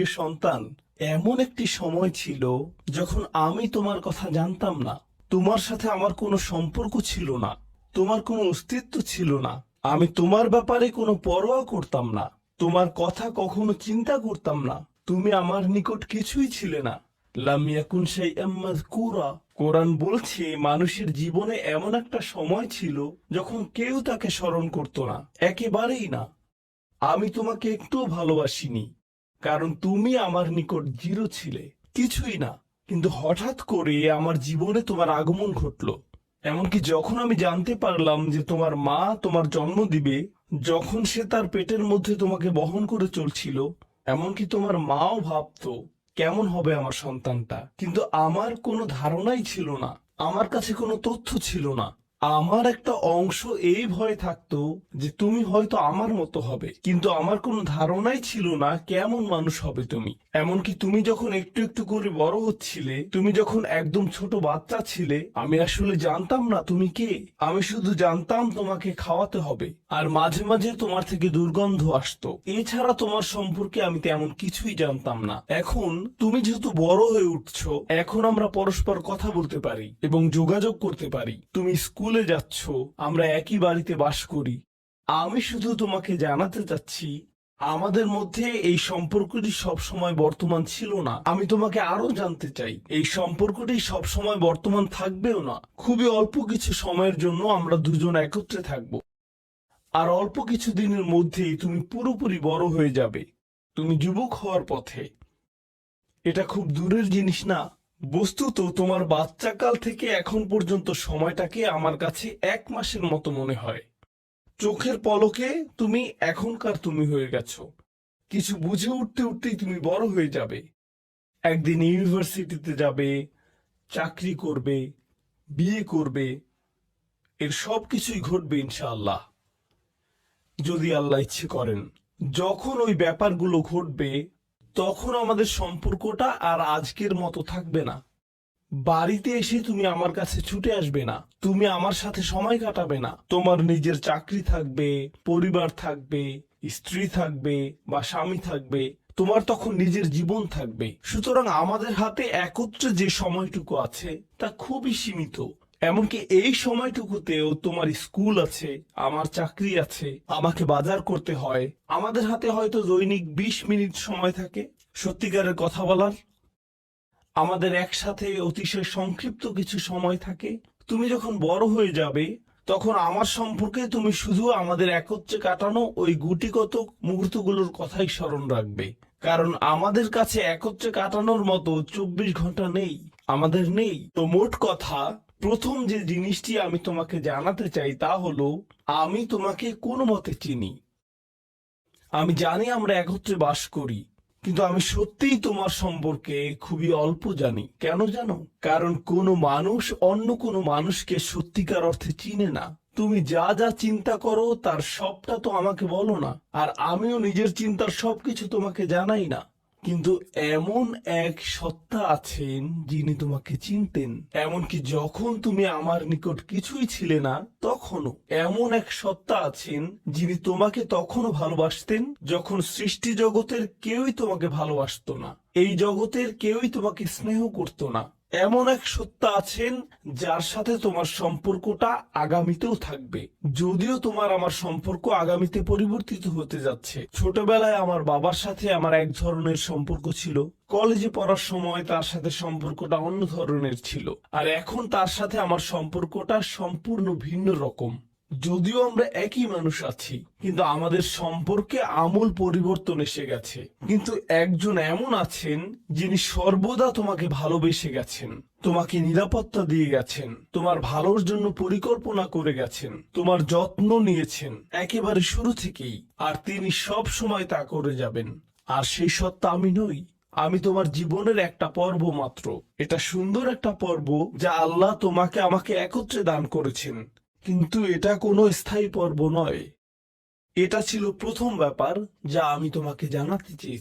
প্রিয় সন্তান, এমন একটি সময় ছিল যখন আমি তোমার কথা জানতাম না। তোমার সাথে আমার কোনো সম্পর্ক ছিল না, তোমার কোনো অস্তিত্ব ছিল না। আমি তোমার ব্যাপারে কোনো পরোয়া করতাম না, তোমার কথা কখনো চিন্তা করতাম না। তুমি আমার নিকট কিছুই ছিলে না। লাম ইয়াকুন শাইআম মাযকুরা। কোরআন বলছে মানুষের জীবনে এমন একটা সময় ছিল যখন কেউ তাকে স্মরণ করত না, একেবারেই না। আমি তোমাকে একটুও ভালোবাসিনি, কারণ তুমি আমার নিকট জিরো ছিলে, কিছুই না। কিন্তু হঠাৎ করে আমার জীবনে তোমার আগমন ঘটলো। এমনকি যখন আমি জানতে পারলাম যে তোমার মা তোমার জন্ম দিবে, যখন সে তার পেটের মধ্যে তোমাকে বহন করে চলছিল, এমনকি তোমার মাও ভাবতো কেমন হবে আমার সন্তানটা। কিন্তু আমার কোনো ধারণাই ছিল না, আমার কাছে কোনো তথ্য ছিল না। আমার একটা অংশ এই ভয়ে থাকতো যে তুমি হয়তো আমার মতো হবে, কিন্তু আমার কোনো ধারণাই ছিল না কেমন মানুষ হবে তুমি। এমনকি তুমি যখন একটু একটু করে বড় হচ্ছিলে, তুমি যখন একদম ছোট বাচ্চা ছিলে, আমি আসলে জানতাম না তুমি কে। আমি শুধু জানতাম তোমাকে খাওয়াতে হবে, আর মাঝে মাঝে তোমার থেকে দুর্গন্ধ আসতো। এছাড়া তোমার সম্পর্কে আমি তেমন কিছুই জানতাম না। এখন তুমি যেহেতু বড় হয়ে উঠছো, এখন আমরা পরস্পর কথা বলতে পারি এবং যোগাযোগ করতে পারি। তুমি স্কুলে যাচ্ছ, আমরা একই বাড়িতে বাস করি। আমি শুধু তোমাকে জানাতে চাচ্ছি, আমাদের মধ্যে এই সম্পর্কটি সবসময় বর্তমান ছিল না। আমি তোমাকে আরো জানতে চাই, এই সম্পর্কটি সবসময় বর্তমান থাকবেও না। খুবই অল্প কিছু সময়ের জন্য আমরা দুজন একত্রে থাকব, আর অল্প কিছু দিনের মধ্যেই তুমি পুরোপুরি বড় হয়ে যাবে। তুমি যুবক হওয়ার পথে। এটা খুব দূরের জিনিস না। বস্তুত তোমার বাচ্চাকাল থেকে এখন পর্যন্ত সময়টাকে আমার কাছে 1 মাসের মতো মনে হয়। চোখের পলকে তুমি এখনকার তুমি হয়ে গেছো। কিছু বুঝে উঠতে উঠতেই তুমি বড় হয়ে যাবে। একদিন ইউনিভার্সিটিতে যাবে, চাকরি করবে, বিয়ে করবে। এর সবকিছুই ঘটবে ইনশাআল্লাহ, যদি আল্লাহ ইচ্ছে করেন। যখন ওই ব্যাপারগুলো ঘটবে, তখন আমাদের সম্পর্কটা আর আজকের মতো থাকবে না। বাড়িতে এসে তুমি আমার কাছে ছুটে আসবে না, তুমি আমার সাথে সময় কাটাবে না। তোমার নিজের চাকরি থাকবে, পরিবার থাকবে, স্ত্রী থাকবে বা স্বামী থাকবে। তোমার তখন নিজের জীবন থাকবে। সুতরাং আমাদের হাতে একত্রে যে সময়টুকু আছে তা খুবই সীমিত। এমনকি এই সময়টুকুতেও তোমার স্কুল আছে, আমার চাকরি আছে, আমাকে বাজার করতে হয়। আমাদের হাতে হয়তো দৈনিক 20 মিনিট সময় থাকে সত্যিকারের কথা বলার। আমাদের একসাথে অতিশয় সংক্ষিপ্ত কিছু সময় থাকে। তুমি যখন বড় হয়ে যাবে, তখন আমার সম্পর্কে তুমি শুধু আমাদের একত্রে কাটানো ওই গুটিকত মুহূর্তগুলোর কথাই স্মরণ রাখবে। কারণ আমাদের কাছে একত্রে কাটানোর মতো 24 ঘন্টা নেই, আমাদের নেই। তো মোট কথা, প্রথম যে জিনিসটি আমি তোমাকে জানাতে চাই তা হলো, আমি তোমাকে কোনো মতে চিনি। আমি জানি আমরা একত্রে বাস করি, কিন্তু আমি সত্যিই তোমার সম্পর্কে খুবই অল্প জানি। কেন জানো? কারণ কোনো মানুষ অন্য কোনো মানুষকে সত্যিকার অর্থে চিনে না। তুমি যা যা চিন্তা করো তার সবটা তো আমাকে বলো না, আর আমিও নিজের চিন্তার সবকিছু তোমাকে জানাই না। কিন্তু এমন এক সত্তা আছেন যিনি তোমাকে চিনতেন, এমনকি যখন তুমি আমার নিকট কিছুই ছিলে না তখনও। এমন এক সত্তা আছেন যিনি তোমাকে তখনও ভালোবাসতেন যখন সৃষ্টি জগতের কেউই তোমাকে ভালোবাসতো না, এই জগতের কেউই তোমাকে স্নেহ করতো না। এমন এক সত্তা আছেন যার সাথে তোমার সম্পর্কটা আগামীতেও থাকবে। যদিও তোমার আমার সম্পর্ক আগামীতে পরিবর্তিত হতে যাচ্ছে। ছোটবেলায় আমার বাবার সাথে আমার এক ধরনের সম্পর্ক ছিল, কলেজে পড়ার সময় তার সাথে সম্পর্কটা অন্য ধরনের ছিল, আর এখন তার সাথে আমার সম্পর্কটা সম্পূর্ণ ভিন্ন রকম। যদিও আমরা একই মানুষ আছি, কিন্তু আমাদের সম্পর্কে আমূল পরিবর্তন এসে গেছে। কিন্তু একজন এমন আছেন যিনি সর্বদা তোমাকে ভালোবেসে গেছেন, তোমাকে নিরাপত্তা দিয়ে গেছেন, তোমার ভালোর জন্য পরিকল্পনা করে গেছেন, তোমার যত্ন নিয়েছেন একেবারে শুরু থেকেই, আর তিনি সব সময় তা করে যাবেন। আর সেই সত্তা আমি নই, আমি তোমার জীবনের একটা পর্ব মাত্র। এটা সুন্দর একটা পর্ব যা আল্লাহ তোমাকে আমাকে একত্রে দান করেছেন, কিন্তু এটা কোনো স্থায়ী পর্ব নয়। এটা ছিল প্রথম ব্যাপার যা আমি তোমাকে জানাতে চেয়েছি।